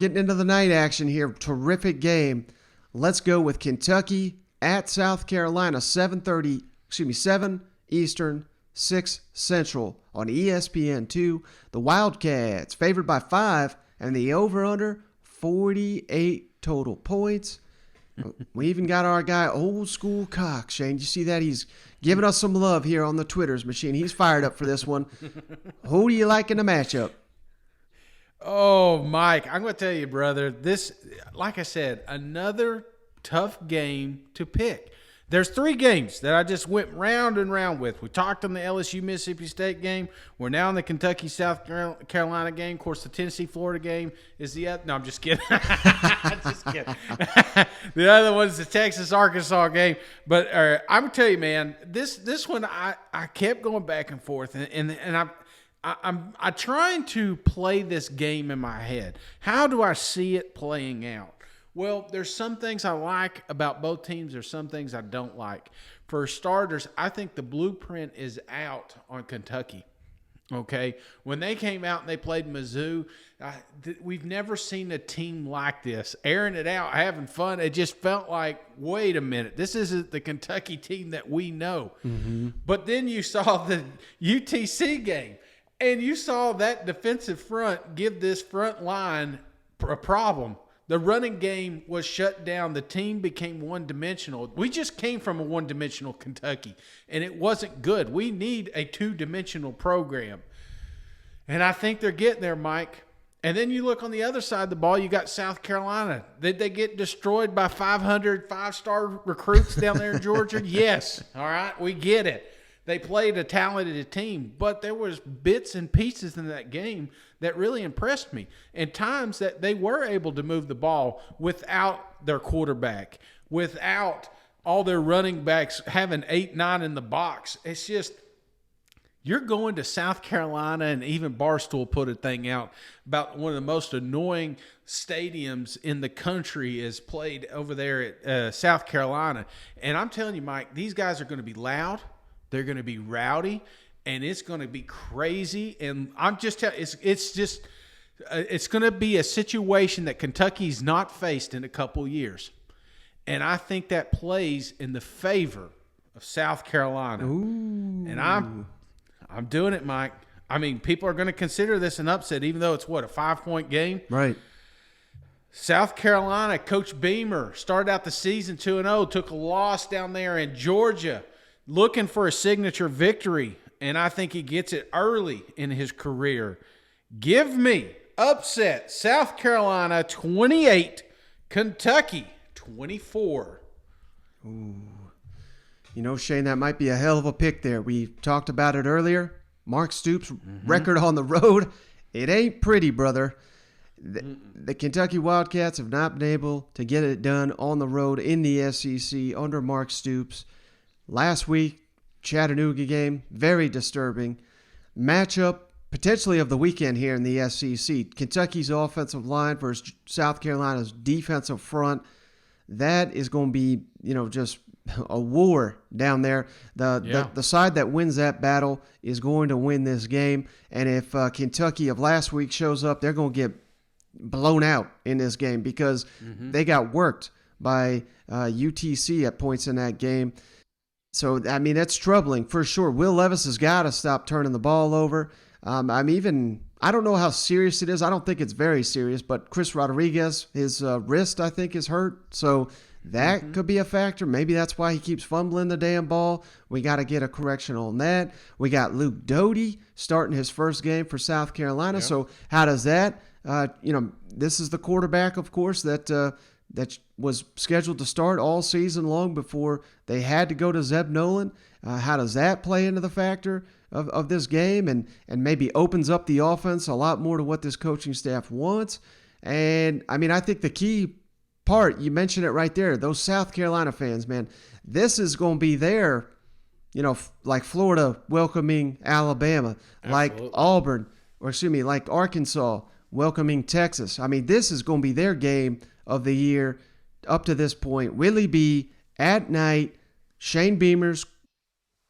Getting into the night action here. Terrific game. Let's go with Kentucky at South Carolina, 7 Eastern, 6 Central on ESPN2. The Wildcats favored by 5 and the over-under 48 total points. We even got our guy, Old School Cox. Shane, you see that? He's giving us some love here on the Twitter's machine. He's fired up for this one. Who do you like in the matchup? Oh, Mike, I'm going to tell you, brother, this, like I said, another tough game to pick. There's 3 games that I just went round and round with. We talked on the LSU-Mississippi State game. We're now in the Kentucky-South Carolina game. Of course, the Tennessee-Florida game is the other. No, I'm just kidding. Just kidding. The other one's the Texas-Arkansas game. But I'm going to tell you, man, this one I kept going back and forth, and I'm trying to play this game in my head. How do I see it playing out? Well, there's some things I like about both teams. There's some things I don't like. For starters, I think the blueprint is out on Kentucky. Okay? When they came out and they played Mizzou, we've never seen a team like this. Airing it out, having fun. It just felt like, wait a minute, this isn't the Kentucky team that we know. Mm-hmm. But then you saw the UTC game, and you saw that defensive front give this front line a problem. The running game was shut down. The team became one-dimensional. We just came from a one-dimensional Kentucky, and it wasn't good. We need a two-dimensional program. And I think they're getting there, Mike. And then you look on the other side of the ball, you got South Carolina. Did they get destroyed by 500 five-star recruits down there in Georgia? Yes. All right, we get it. They played a talented team, but there was bits and pieces in that game that really impressed me. And times that they were able to move the ball without their quarterback, without all their running backs having 8-9 in the box. It's just, you're going to South Carolina, and even Barstool put a thing out about one of the most annoying stadiums in the country is played over there at South Carolina. And I'm telling you, Mike, these guys are going to be loud. They're going to be rowdy, and it's going to be crazy. And I'm just telling you, it's going to be a situation that Kentucky's not faced in a couple years. And I think that plays in the favor of South Carolina. Ooh. And I'm doing it, Mike. I mean, people are going to consider this an upset, even though it's, a 5-point game? Right. South Carolina, Coach Beamer started out the season 2-0, took a loss down there in Georgia, looking for a signature victory, and I think he gets it early in his career. Give me upset South Carolina 28, Kentucky 24. Ooh. You know, Shane, that might be a hell of a pick there. We talked about it earlier. Mark Stoops' record on the road. It ain't pretty, brother. The Kentucky Wildcats have not been able to get it done on the road in the SEC under Mark Stoops. Last week, Chattanooga game, very disturbing. Matchup potentially of the weekend here in the SEC. Kentucky's offensive line versus South Carolina's defensive front. That is going to be, just a war down there. The side that wins that battle is going to win this game. And if Kentucky of last week shows up, they're going to get blown out in this game because they got worked by UTC at points in that game. So, I mean, that's troubling for sure. Will Levis has got to stop turning the ball over. I don't know how serious it is. I don't think it's very serious, but Chris Rodriguez, his wrist, I think, is hurt. So that could be a factor. Maybe that's why he keeps fumbling the damn ball. We got to get a correction on that. We got Luke Doty starting his first game for South Carolina. Yeah. So how does that, this is the quarterback, of course, that was scheduled to start all season long before they had to go to Zeb Nolan. How does that play into the factor of this game and maybe opens up the offense a lot more to what this coaching staff wants? And, I think the key part, you mentioned it right there, those South Carolina fans, man, this is going to be their, like Florida welcoming Alabama, Absolutely. Like Auburn, like Arkansas welcoming Texas. This is going to be their game of the year up to this point. Willy B at night, Shane Beamer's